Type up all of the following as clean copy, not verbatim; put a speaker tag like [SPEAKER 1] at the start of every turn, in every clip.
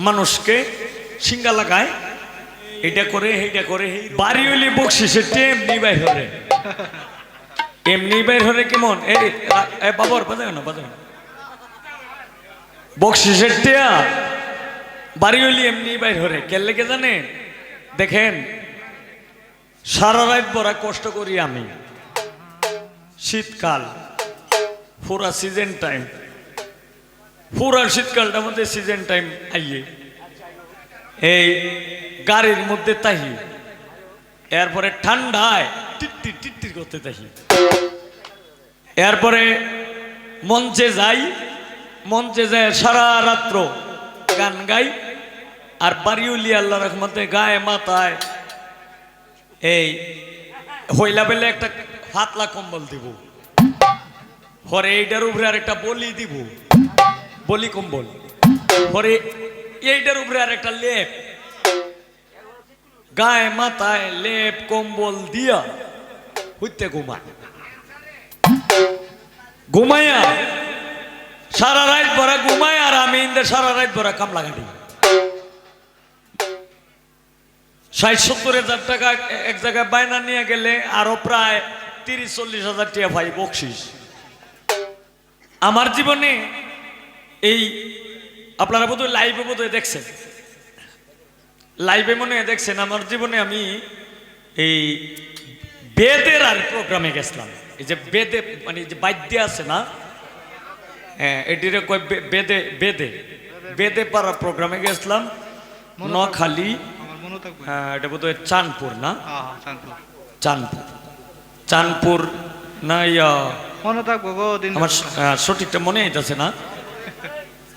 [SPEAKER 1] মানুষকে সিঙ্গা লাগায়, এটা করে এইটা করে। বাড়ি হইলে বকশিসের এমনি বাইর হরে, এমনি বাইর হরে। কেমন এই বাবার বাজায় না, বাজায় না। বকশিসের টিয়া বাড়ি হইলে এমনি বাইর হরে। কেলে কে জানে? দেখেন, সারা রাত বড় কষ্ট করি আমি, শীতকাল পুরা সিজন টাইম, পুরা শীতকালটার মধ্যে সিজন টাইম আইয়ে এই গাড়ির মধ্যে তাহি, এরপরে ঠান্ডায় টিট্টির টিট্টির করতে তাহি, এরপরে মঞ্চে যাই, মঞ্চে যায় সারা রাত্র গান গাই। আর বাড়িউলি আল্লাহ রহমতে গায়ে মাথায় এই হইলা বেলে একটা পাতলা কম্বল দিব, পরে এইটার উপরে আর একটা বলি দিব, বলি কম্বল, পরে এইটার উপরে আর একটা লেপ, গায়ে মাথায় লেপ কম্বল দিয়া হইতে ঘুমায়। ঘুমাইয়া সারা রাত ভরা ঘুমায়, আর আমি ইন্দে সারা রাত ভরা কামলা কাটি। 60-70 হাজার টাকা এক জায়গায় বায়না নিয়ে গেলে আরো প্রায় 30-40 হাজার টাকা ভাই বকশিস। আমার জীবনে এই আপনারা বোধহয় লাইভে বোধহয় দেখছেন, লাইভে মনে দেখছেন, আমার জীবনে আমি এই বেদের আর প্রোগ্রামে গেছিলাম। এই যে বেদে মানে যে বাদ্য আছে না, হ্যাঁ, এটিরে কয় বেদে, বেদে বেদে পাড়া প্রোগ্রামে গেছিলাম নোয়াখালী। হ্যাঁ, এটা বোধহয় চাঁদপুর না, চাঁদপুর, চাঁদপুর না, ইয়া মনে থাকবো, আমার সঠিকটা মনে হইতেছে না,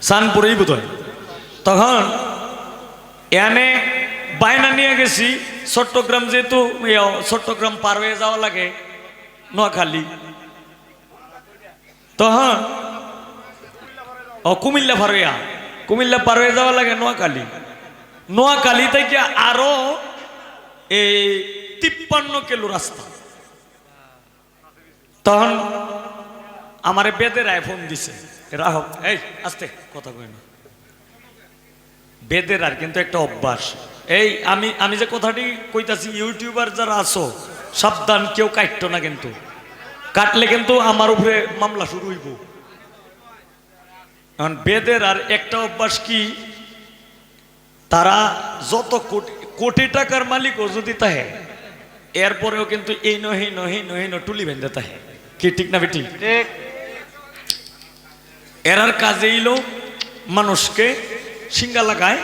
[SPEAKER 1] চাঁদপুরেই বোধহয়। তখন এনে বায়না নিয়ে গেছি, চট্টগ্রাম যেহেতু চট্টগ্রাম পার হয়ে যাওয়া লাগে নোয়াখালী, তখন কুমিল্লা পার হইয়া, কুমিল্লা পার হয়ে যাওয়া লাগে নোয়াখালী। নোয়াখালী থেকে আরো এই 53 কিলো রাস্তা। তখন আমারে বেদের ফোন দিছে, রাহক এই আস্তে কথা কই না, বেদের আর কিন্তু একটা অভ্যাস। এই আমি যে কথাটি কইতাছি, ইউটিউবার যারা আছো সাবধান, কেউ কাটতো না, কিন্তু কাটলে কিন্তু আমার উপরে মামলা শুরু হইব। এখন বেদের আর একটা অভ্যাস কি, তারা যত কোটি টাকার মালিকও যদি তাহে, এরপরেও কিন্তু এই নহি নহি নহি টুলি বেঁধে তাহে। কি ঠিক না বেটি? এরার কাজে এলো মানুষকে সিঙ্গা লাগায়,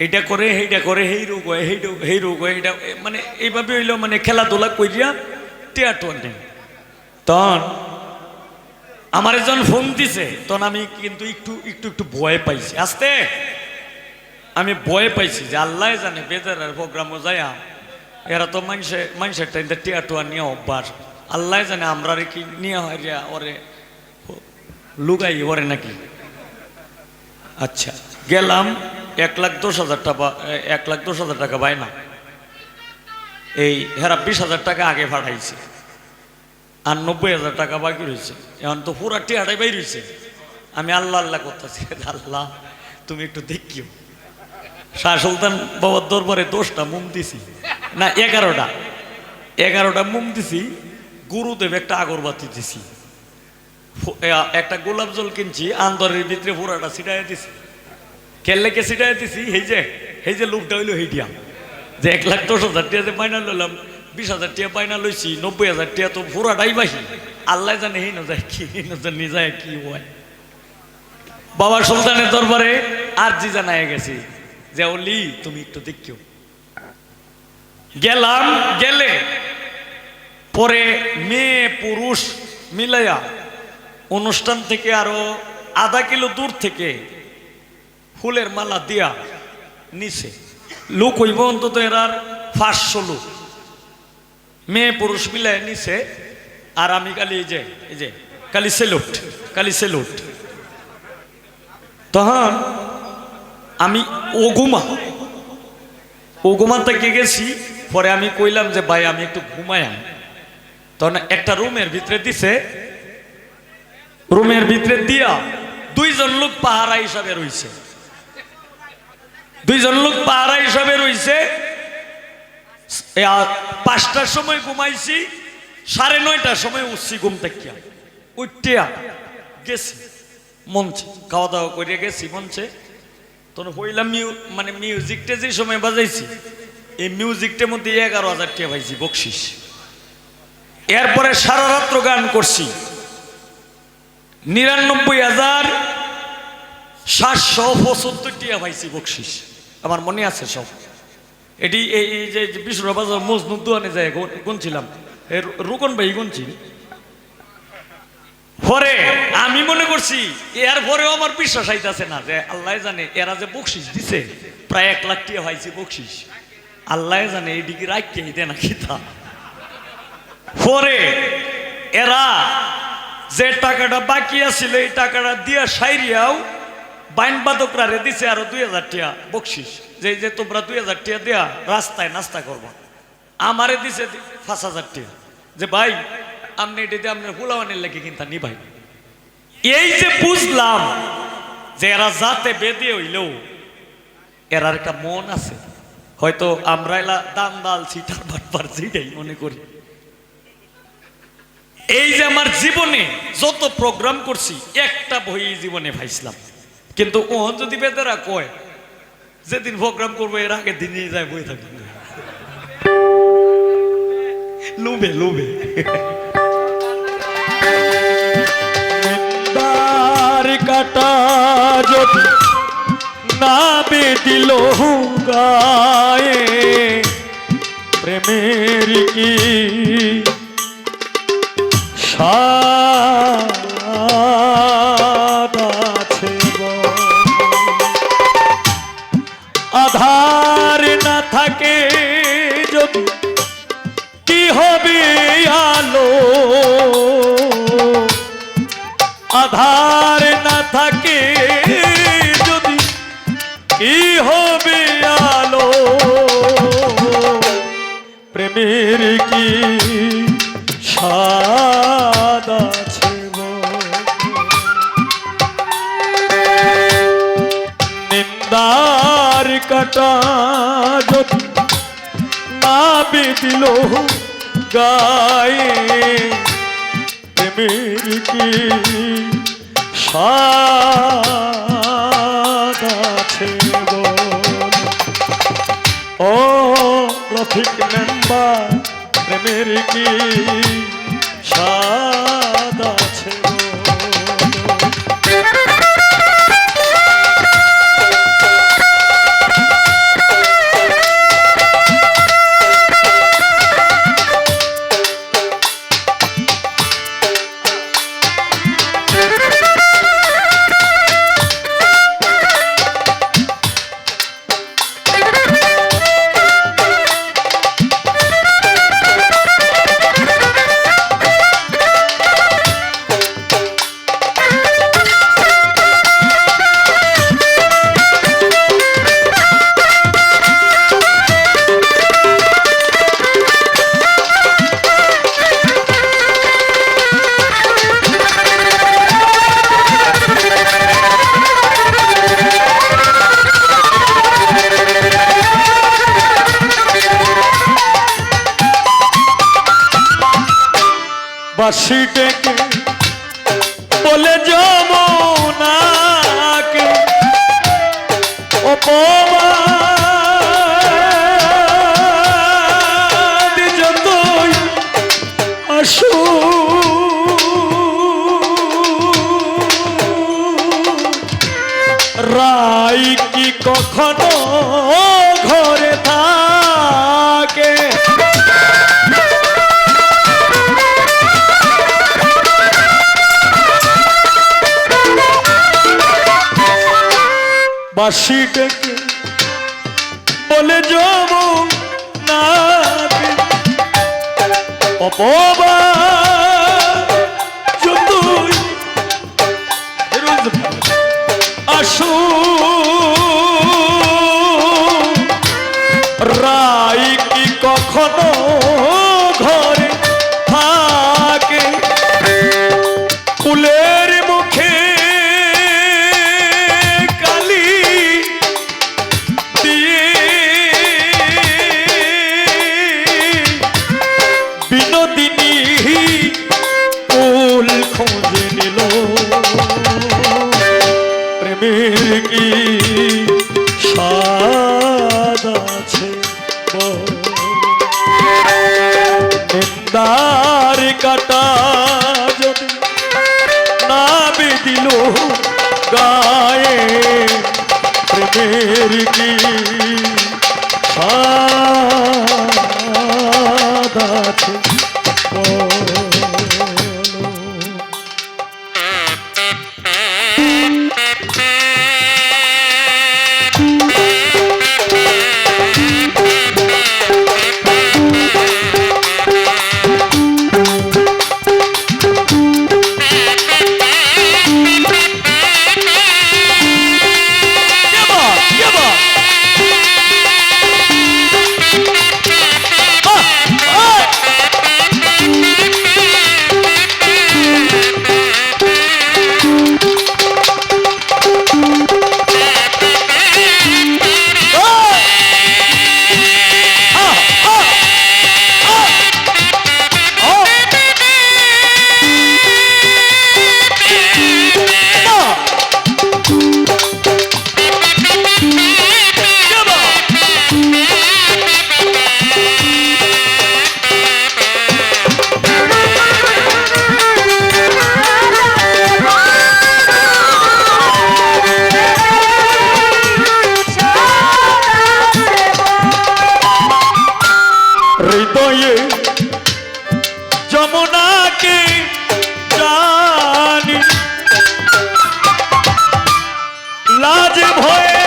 [SPEAKER 1] এটা করে এইটা করে, এই রোগ হয়, এই রোগ হয়, এটা মানে এইভাবে হইলো, মানে খেলাধুলা করিয়া টিয়াটোয়ার নেই। তখন আমার একজন ফোন দিছে, তখন আমি কিন্তু একটু একটু একটু ভয় পাইছি, আস্তে আমি ভয় পাইছি যে আল্লাহ জানে বেজারের প্রোগ্রামও যায়, এরা তো মানুষের টাইমটা টিয়াটোয়া নিয়ে অভ্যাস, আল্লাহ জানে আমরা কি নিয়ে হয় যে ওরে লুগাই ওরে নাকি। আচ্ছা, গেলাম 1,10,000 টাকা, 1,10,000 টাকা বায়না। এই হেরা 20,000 টাকা আগে পাঠাইছে, আর 90,000 টাকা বাকি রয়েছে। এখন তো পুরা টিয়াটাই বাই রয়েছে। আমি আল্লাহ আল্লাহ করতেছি, আল্লাহ তুমি একটু দেখিও। শাহ সুলতান বাবার দরবারে 10টা মোম দিছি, না 11টা মোম দিছি। গুরুদেব একটা আগরবাতি দিছি, একটা গোলাপ জল কিনছি, আন্দরের ভিতরে পুরাটা ছিটাই দিছি। কেল্লেকে ছিটাই দিছি, এই যে লোকটা হইলো হেইটিয়া, যে 1,10,000 টাকা যে বাইনা লইলাম, 20,000 টাকা বাইনা লইছি, 90,000 টাকা তো পুরাটাই বাহি। আল্লাহ জানে হেই না যায় কি, যায় কি হয়। বাবা সুলতানের দরবারে আরজি জানায় গেছি যে ওলি তুমি একটু দেখিও। গেলাম, গেলে পরে মেয়ে পুরুষ মিলাইয়া অনুষ্ঠান থেকে আরো আধা কিলো দূর থেকে ফুলের মালা দিয়া নিছে। লোক হইব অন্তত এরার 500 লোক, মেয়ে পুরুষ মিলাই নিছে। আর আমি খালি এই যে খালি সেলুট। তখন আমি ওগুমা থেকে গেছি, পরে আমি কইলাম যে ভাই আমি একটু ঘুমাই। তখন একটা রুমের ভিতরে দিছে, রুমের ভিতরে দিয়া 2জন লোক পাহারা হিসাবে রইছে। দুইজন লোক পাহারা হিসাবে রয়েছে। 5টার সময় ঘুমাইছি, 9:30টার সময় উঠছি ঘুম থেকে, উঠিয়া গেছি মঞ্চে, খাওয়া দাওয়া করে গেছি মঞ্চে। তখন হইলাম মানে মিউজিকটা যে সময় বাজাইছি, এই মিউজিকটার মধ্যে 11,000 টাকা পাইছি বকশিস। এরপরে সারা রাত্র গান করছি, 99,775 টাকা পাইছি বকশিস। আমার মনে আছে সব। এটি এই যে বিষ্ণুবাজার মজনুর দোয়ানে যায় গুনছিলাম, রুকন ভাই গুনছি। পরে আমি মনে করছি, এর পরেও আমার বিশ্বাস আইতাছে না যে আল্লাহ জানে এরা যে বকশিস দিছে প্রায় 1 লাখ টাকা পাইছি বকশিস, আল্লাহ জানে এই দিকে রাখতে দে না খিতা। পরে এরা যে টাকাটা বাকি আছিল এই টাকাটা দিয়া সাইরিয়াও বাইন বাদকরা রে দিছে আরো 2,000 টাকা বকশিস, যে যে তোমরা 2,000 টাকা দেয়া রাস্তায় নাস্তা করবা। আমারে দিছে 5,000 টাকা, যে ভাই আপনি এটা দিয়ে আপনার পোলাওয়ানের লেগে কিনতা নি ভাই। এই যে বুঝলাম যে এরা যাতে বেদে হইলেও এরার একটা মন আছে। হয়তো আমরা এলা দান দাল ছিটার বাটবার যেটাই মনে করি। এই যে আমার জীবনে যত প্রোগ্রাম করছি একটা বই জীবনে পাইছিলাম, কিন্তু ও যদি বেদেরা কয় যেদিন প্রোগ্রাম করবো এর আগের দিনই যায় বই থাকবে লোভে লোভে। কাটা যদি না বেদিল গায়ে প্রেমের কি স্বাদ আছে, আধার না থাকে যদি কি হবে আলো, আধার না থাকে যদি কি হবে আলো, প্রেমের কি স্বাদ আছে, নিন্দার কাটা যদি না বেদিল গায়ে প্রেমের কি স্বাদ আছে, ও রফিক মেম্বার প্রেমের কি স্বাদ আছে। বাঁশি ডেকে বলে যমুনাকে অপমান যতই আসু, রাই কি কখনো ঘরে থাকে, বাঁশি ডেকে বলে যমুনাকে অপমান যতই আসু, রাই কি কখনো ঘরে থাকে, ফুলের মুখে কালি প্রেমের কি স্বাদ আছে বলো। হৃদয়ে যমুনাকে জানি লাজ ভয়ে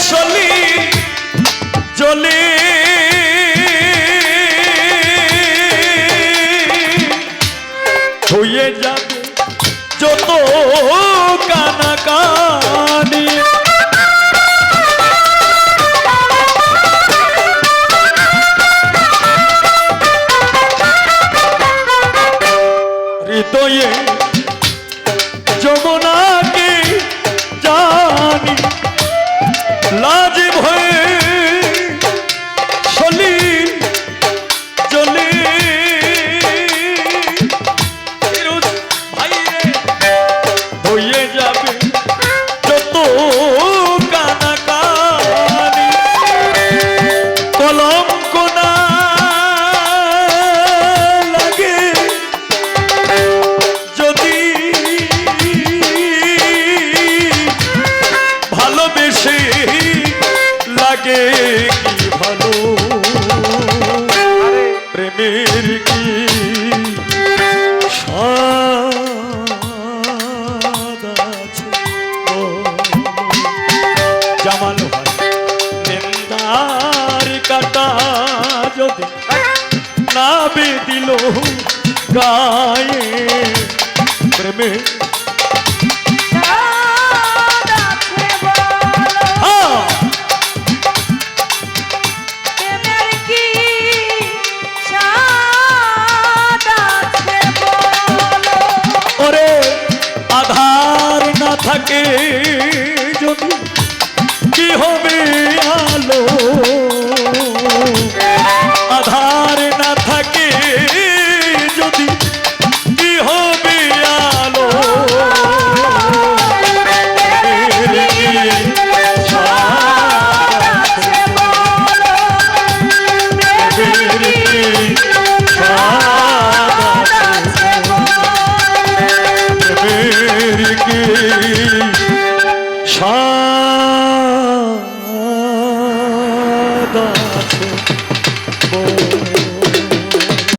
[SPEAKER 1] সলি জলে হয়ে যাবে যত কানাকানি হৃদয়ে যমুনাকে জানি লাজ ভয়ে সলি জলে ভাইরে হয়ে যাবে যত কানাকানি কলঙ্ক না লাগে যদি ভালোবেসে লাগে কি ভালো প্রেমের কি স্বাদ আছে জামাল ভাই নিন্দার কাটা যদি না বেদিল গায়ে প্রেমে ওরে আধার না থাকে যদি কি হবে আলো আধার না থাকে যদি কি হবে আলো স্বাদ আছে